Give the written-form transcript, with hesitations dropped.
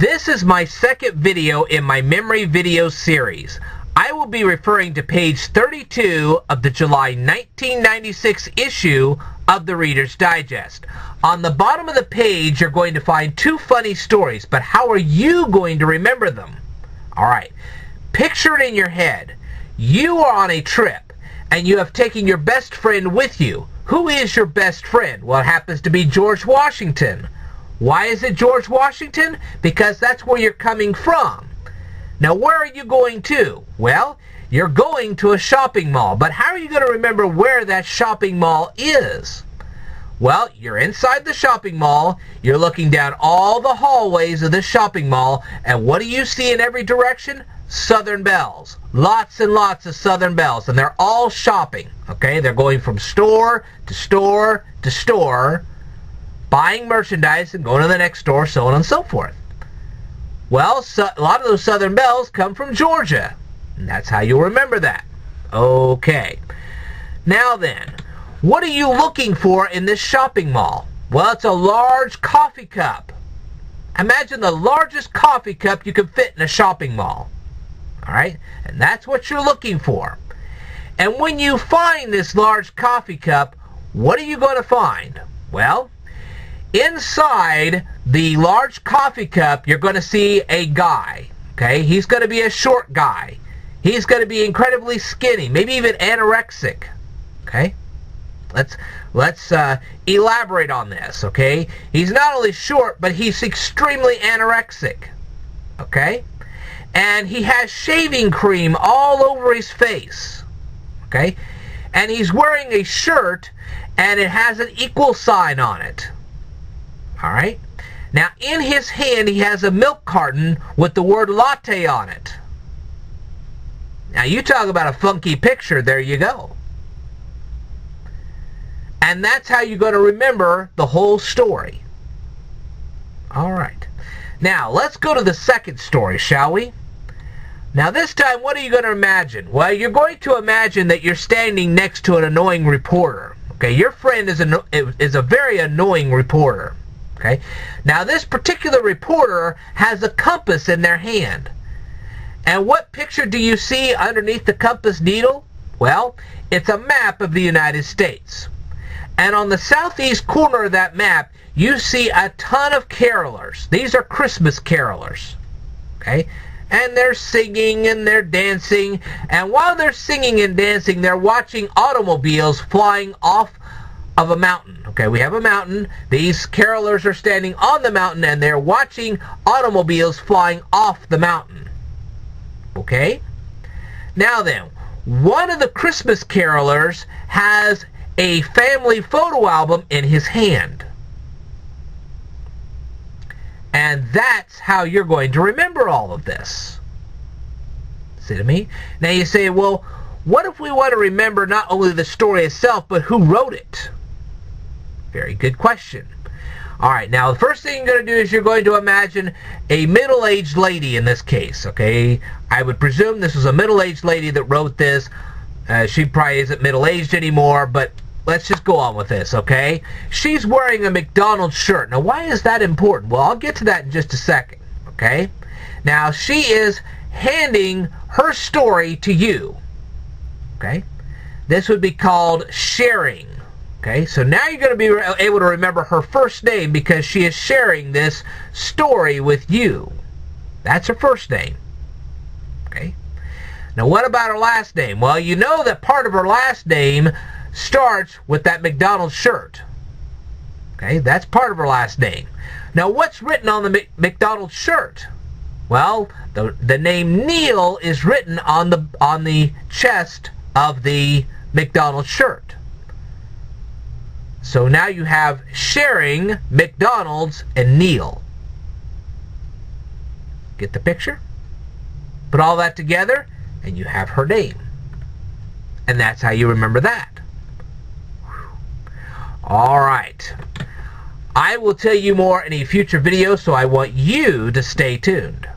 This is my second video in my memory video series. I will be referring to page 32 of the July 1996 issue of the Reader's Digest. On the bottom of the page, you're going to find two funny stories, but how are you going to remember them? Alright, picture it in your head. You are on a trip, and you have taken your best friend with you. Who is your best friend? Well, it happens to be George Washington. Why is it George Washington? Because that's where you're coming from. Now, where are you going to? Well, you're going to a shopping mall. But how are you going to remember where that shopping mall is? Well, you're inside the shopping mall. You're looking down all the hallways of the shopping mall. And what do you see in every direction? Southern Bells. Lots and lots of Southern Bells. And they're all shopping. Okay? They're going from store to store to store, buying merchandise and going to the next store, so on and so forth. Well, a lot of those Southern Bells come from Georgia. And that's how you'll remember that. Okay. Now then, what are you looking for in this shopping mall? Well, it's a large coffee cup. Imagine the largest coffee cup you could fit in a shopping mall. Alright? And that's what you're looking for. And when you find this large coffee cup, what are you going to find? Well, inside the large coffee cup, you're going to see a guy. Okay? He's going to be a short guy. He's going to be incredibly skinny, maybe even anorexic. Okay? Let's elaborate on this. Okay? He's not only short, but he's extremely anorexic. Okay? And he has shaving cream all over his face. Okay? And he's wearing a shirt, and it has an equal sign on it. Alright? Now, in his hand, he has a milk carton with the word latte on it. Now, you talk about a funky picture, there you go. And that's how you're going to remember the whole story. Alright. Now, let's go to the second story, shall we? Now, this time, what are you going to imagine? Well, you're going to imagine that you're standing next to an annoying reporter. Okay, your friend is a very annoying reporter. Okay? Now, this particular reporter has a compass in their hand. And what picture do you see underneath the compass needle? Well, it's a map of the United States. And on the southeast corner of that map, you see a ton of carolers. These are Christmas carolers. Okay? And they're singing and they're dancing. And while they're singing and dancing, they're watching automobiles flying off of a mountain. Okay, we have a mountain. These carolers are standing on the mountain and they're watching automobiles flying off the mountain. Okay? Now then, one of the Christmas carolers has a family photo album in his hand. And that's how you're going to remember all of this. See to me? Now you say, well, what if we want to remember not only the story itself, but who wrote it? Very good question. Alright, now the first thing you're going to do is you're going to imagine a middle-aged lady in this case, okay? I would presume this was a middle-aged lady that wrote this. She probably isn't middle-aged anymore, but let's just go on with this, okay? She's wearing a McDonald's shirt. Now, why is that important? Well, I'll get to that in just a second, okay? Now, she is handing her story to you, okay? This would be called sharing. Okay, so now you're going to be able to remember her first name because she is sharing this story with you. That's her first name. Okay. Now, what about her last name? Well, you know that part of her last name starts with that McDonald's shirt. Okay, that's part of her last name. Now, what's written on the McDonald's shirt? Well, the name Neil is written on the chest of the McDonald's shirt. So now you have sharing, McDonald's, and Neil. Get the picture? Put all that together, and you have her name. And that's how you remember that. Alright. I will tell you more in a future video, so I want you to stay tuned.